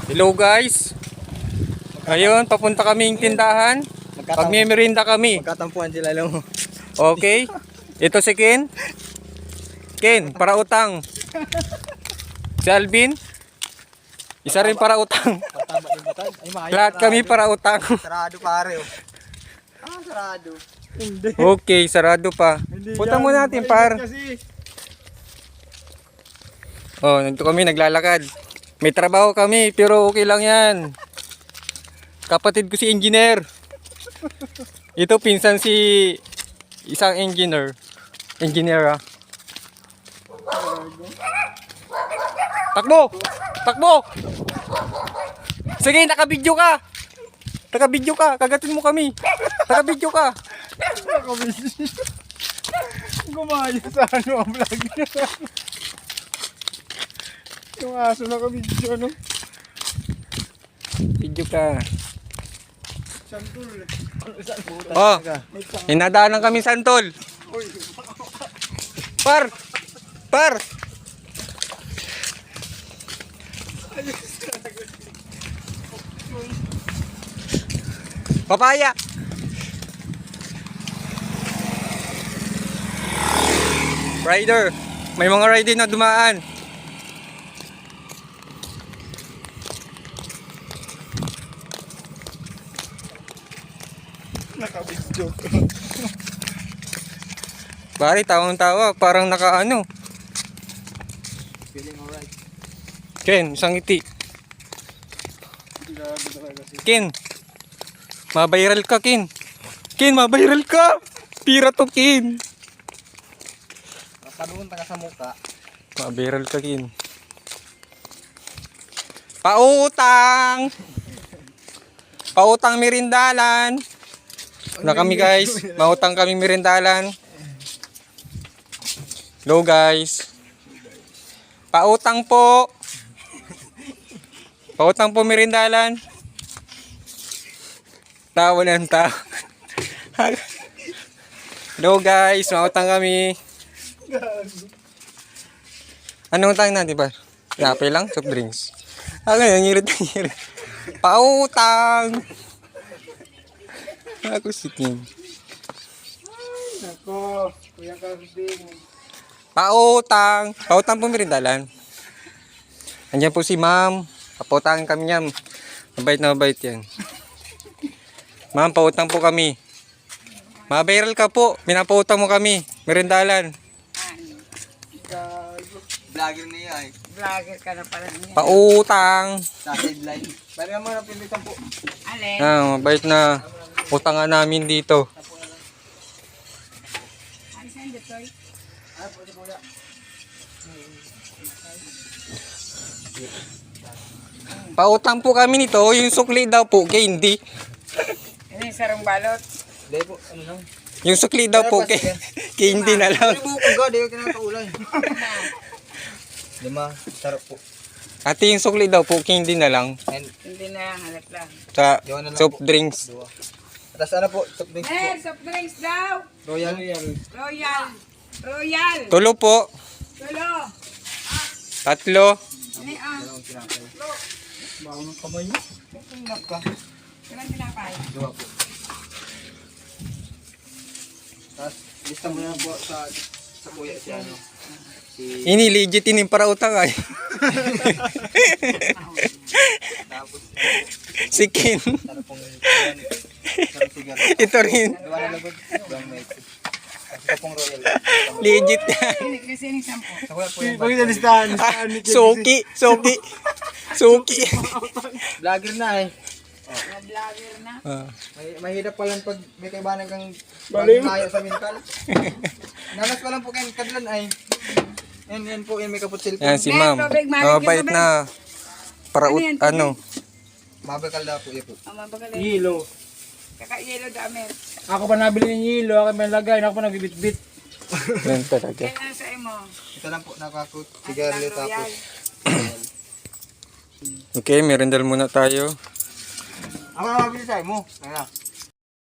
Hello guys. Ngayon, papunta kaming tindahan. Pagmimerinda kami. Magkatampuan sila lang. Okay. Ito si Ken. Ken, para utang. Si Alvin. Isa rin para utang. Pataba din ba tayo? Ay, maayos. Lahat kami para utang. Sarado pare oh. Sarado. Hindi. Okay, sarado pa. Utang mo natin par. Oh, nandito kami naglalakad. May trabaho kami pero okay lang yan. Kapatid ko si engineer. Ito pinsan si isang engineer. Engineer ah. Takbo! Takbo! Sige, nakabidyo ka! Nakabidyo ka! Kagatin mo kami! Nakabidyo ka! Gumayo sa ano ang vlog niya. Yung aso na kabidyo no. Video ka. Santol. Oh, hinadaanan kami santol. Par! Par! Papaya! Rider! May mga rider na dumaan. Nakabidyo. Pare, tawang-tawa. Parang nakaano. Feeling alright. Ken, isang ngiti. Ken, mabiral ka, Ken. Ken, mabiral ka. Pira to, Ken. Panuon taga sa muka. Mabiral ka, Ken. Pautang! Pautang merindalan. Na kami guys, mautang kami merindalan. Hello guys. Pautang po. Pautang po merindalan. Tawa ng tao. Hello guys, mautang kami. Anong utang natin ba? Yape lang, soft drinks. Nangirit. Pautang. Ako si King. Nako, kuya Karding. Pautang. Pautang po merindalan. Andiyan po si ma'am. Papautangin kami niyan. Mabait na mabait yan. Ma'am, pautang po kami. Mabiral ka po. Minapautang mo kami. Merindalan. Vlogger niya ay. Vlogger ka na pala niya. Pautang. Sa sideline. Parang mo na pilitan po. Alin? Mabait na utangan namin dito. Alisan dito. Ah, pwede po ya. Pautang po kami nito. Yung sukli daw po. Kaya hindi. Ano yung sarong balot? Dahil po, ano lang. Yung sukli daw po. Kaya hindi na lang. Dahil po, kung ga, dahil ka na kaulay. Lima, sarap po. Ate yung sukli daw po. Kaya hindi na lang. And, Hindi na, halap lang. Sa Diwan na lang soft po. drinks. Dua. Tapos ano po, soft drinks po. Soft drinks daw! Royal. Royal! Tulo po. Tulo! Tatlo. Ano yung Dalawang tinapay. Bago ng kamay mo. Tingnan ka. Ilan tinapay? Dua po. Tapos, lista mo na po sa kuya si ano. Si... Ini legit ini para utang ay. Tapos, Si Ken. sarap pong sarap sigar. Ito rin. Dua na lagod. Duang may ito. Tapos ito pong royal. Legit yan. Kasi yung sampo. Sa kuya po yung Suki. Suki. Suki. vlogger na eh. Mga vlogger na. Mahirap pa lang pag may kaibanan kang bagong layo sa mental. Nanas pa lang po kayo kadlan ay. Yan po, yan may kaput cellphone. Yan si ma'am. Mabait na. Para ano. Mabakal na po, po. Ang mabagaling. Hilo. Kaka-yelo damit. Ako pa nabili ng hilo, ako pa nalagay, ako pa nagbibit-bit. Yan talaga. Kailan sa imo? Ito lang po, nakakut. Sigarilyo tapos. Okay, merendal muna tayo. Ako na mabili sa'yo mo. Ano?